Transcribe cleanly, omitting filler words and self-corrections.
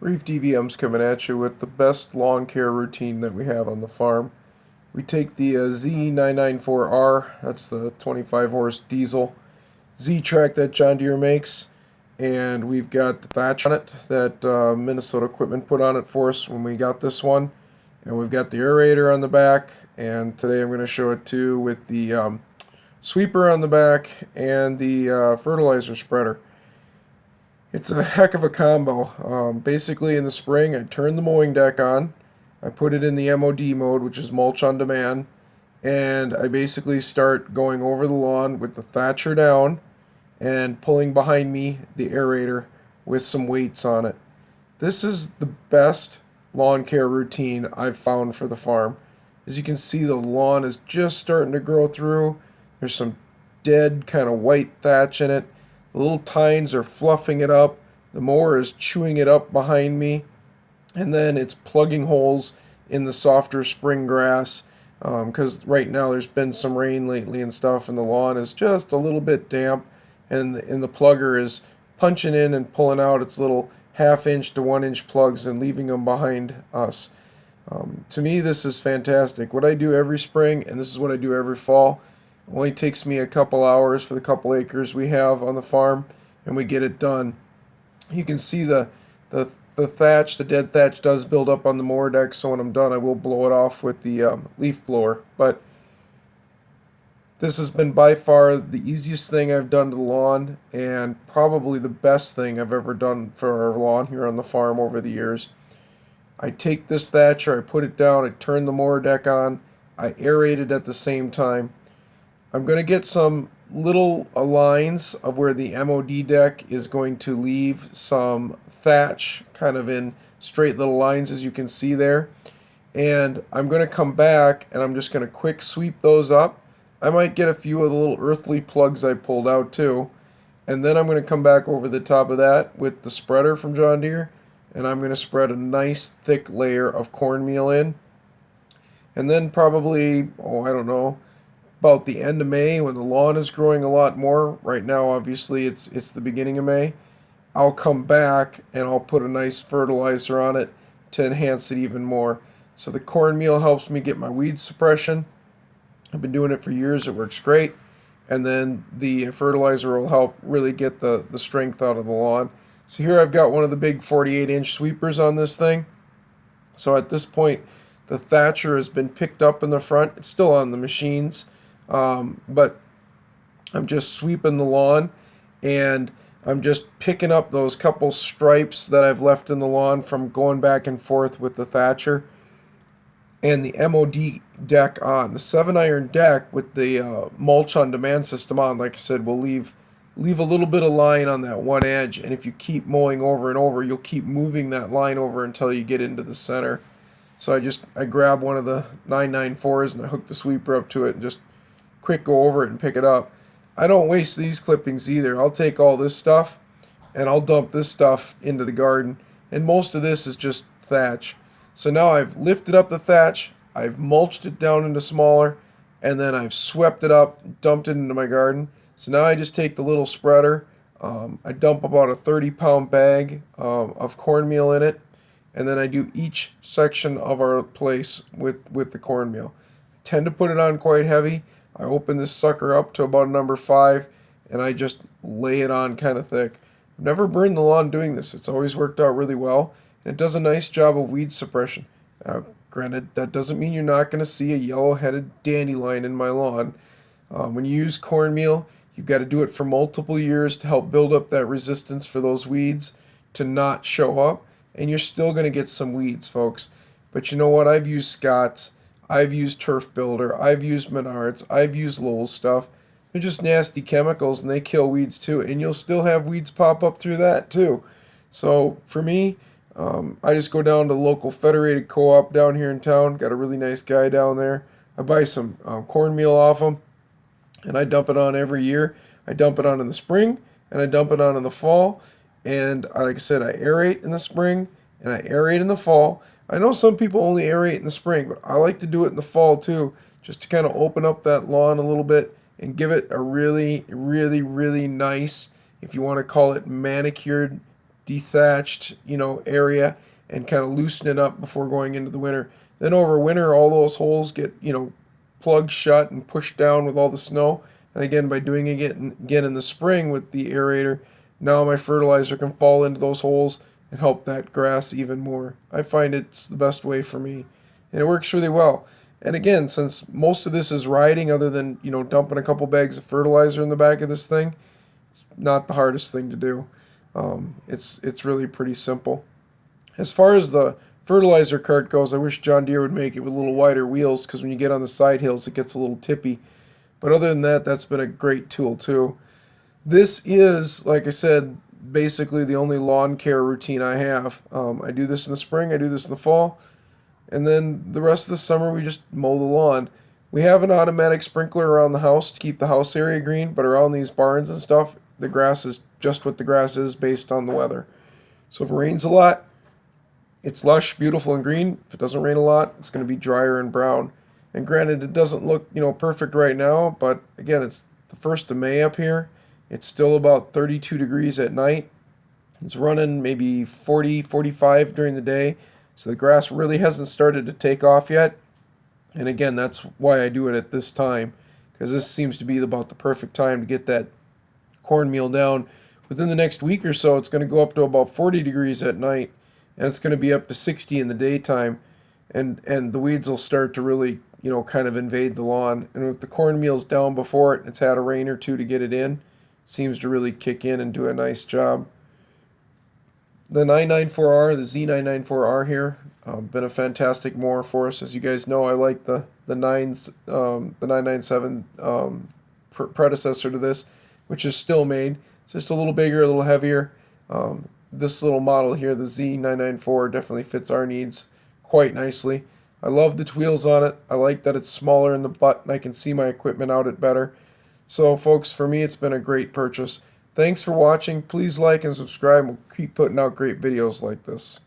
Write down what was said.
Reef DVM's coming at you with the best lawn care routine that we have on the farm. We take the Z994R, that's the 25 horse diesel Ztrak that John Deere makes, and we've got the thatch on it that Minnesota Equipment put on it for us when we got this one. And we've got the aerator on the back, and today I'm going to show it too with the sweeper on the back and the fertilizer spreader. It's a heck of a combo. Basically, in the spring, I turn the mowing deck on. I put it in the MOD mode, which is mulch on demand, and I basically start going over the lawn with the thatcher down and pulling behind me the aerator with some weights on it. This is the best lawn care routine I've found for the farm. As you can see, the lawn is just starting to grow through. There's some dead kind of white thatch in it. The little tines are fluffing it up. The mower is chewing it up behind me. And then it's plugging holes in the softer spring grass because right now there's been some rain lately and stuff, and the lawn is just a little bit damp. And the plugger is punching in and pulling out its little half-inch to 1-inch plugs and leaving them behind us. To me, this is fantastic. What I do every spring, and this is what I do every fall, only takes me a couple hours for the couple acres we have on the farm, and we get it done. You can see the thatch, the dead thatch does build up on the mower deck, so when I'm done I will blow it off with the leaf blower. But this has been by far the easiest thing I've done to the lawn, and probably the best thing I've ever done for our lawn here on the farm over the years. I take this thatcher, I put it down, I turn the mower deck on, I aerate it at the same time. I'm going to get some little lines of where the MOD deck is going to leave some thatch kind of in straight little lines, as you can see there. And I'm going to come back and I'm just going to quick sweep those up. I might get a few of the little earthly plugs I pulled out too. And then I'm going to come back over the top of that with the spreader from John Deere, and I'm going to spread a nice thick layer of cornmeal in. And then probably, I don't know, about the end of May, when the lawn is growing a lot more. Right now, obviously, it's the beginning of May. I'll come back and I'll put a nice fertilizer on it to enhance it even more. So the cornmeal helps me get my weed suppression. I've been doing it for years. It works great. And then the fertilizer will help really get the strength out of the lawn. So here I've got one of the big 48-inch sweepers on this thing. So at this point, the thatcher has been picked up in the front. It's still on the machines. But I'm just sweeping the lawn, and I'm just picking up those couple stripes that I've left in the lawn from going back and forth with the thatcher. And the MOD deck on. The 7-iron deck with the mulch on demand system on, like I said, will leave a little bit of line on that one edge, and if you keep mowing over and over, you'll keep moving that line over until you get into the center. So I grab one of the 994s and I hook the sweeper up to it and just quick go over it and pick it up. I don't waste these clippings either. I'll take all this stuff and I'll dump this stuff into the garden, and most of this is just thatch. So now I've lifted up the thatch, I've mulched it down into smaller, and then I've swept it up, dumped it into my garden. So now I just take the little spreader, I dump about a 30-pound bag of cornmeal in it, and then I do each section of our place with the cornmeal. I tend to put it on quite heavy. I open this sucker up to about number 5, and I just lay it on kind of thick. I've never burned the lawn doing this. It's always worked out really well, and it does a nice job of weed suppression. Granted, that doesn't mean you're not going to see a yellow-headed dandelion in my lawn. When you use cornmeal, you've got to do it for multiple years to help build up that resistance for those weeds to not show up, and you're still going to get some weeds, folks. But you know what? I've used Scott's, I've used Turf Builder, I've used Menards, I've used Lowell's stuff. They're just nasty chemicals, and they kill weeds too, and you'll still have weeds pop up through that too. So for me, I just go down to the local Federated Co-op down here in town. Got a really nice guy down there. I buy some cornmeal off him, and I dump it on every year. I dump it on in the spring, and I dump it on in the fall. And like I said, I aerate in the spring, and I aerate in the fall. I know some people only aerate in the spring, but I like to do it in the fall too, just to kind of open up that lawn a little bit and give it a really, really, really nice, if you want to call it manicured dethatched, area and kind of loosen it up before going into the winter. Then over winter, all those holes get, plugged shut and pushed down with all the snow. And again, by doing it again in the spring with the aerator, now my fertilizer can fall into those holes and help that grass even more. I find it's the best way for me, and it works really well. And again, since most of this is riding, other than dumping a couple bags of fertilizer in the back of this thing, it's not the hardest thing to do. It's really pretty simple. As far as the fertilizer cart goes, I wish John Deere would make it with a little wider wheels, because when you get on the side hills, it gets a little tippy. But other than that, that's been a great tool too. This is, like I said, basically the only lawn care routine I have. I do this in the spring, I do this in the fall, and then the rest of the summer we just mow the lawn. We have an automatic sprinkler around the house to keep the house area green, but around these barns and stuff, the grass is just what the grass is based on the weather. So if it rains a lot, it's lush, beautiful, and green. If it doesn't rain a lot, it's going to be drier and brown. And granted, it doesn't look, perfect right now, but again, it's the 1st of May up here. It's still about 32 degrees at night. It's running maybe 40, 45 during the day. So the grass really hasn't started to take off yet. And again, that's why I do it at this time, because this seems to be about the perfect time to get that cornmeal down. Within the next week or so, it's going to go up to about 40 degrees at night, and it's going to be up to 60 in the daytime. And the weeds will start to really, kind of invade the lawn. And if the cornmeal's down before it, it's had a rain or two to get it in, it seems to really kick in and do a nice job. The 994R, the Z994R here, been a fantastic mower for us. As you guys know, I like the 997 predecessor to this, which is still made. It's just a little bigger, a little heavier. This little model here, the Z994, definitely fits our needs quite nicely. I love the wheels on it. I like that it's smaller in the butt and I can see my equipment out it better. So folks, for me, it's been a great purchase. Thanks for watching. Please like and subscribe. We'll keep putting out great videos like this.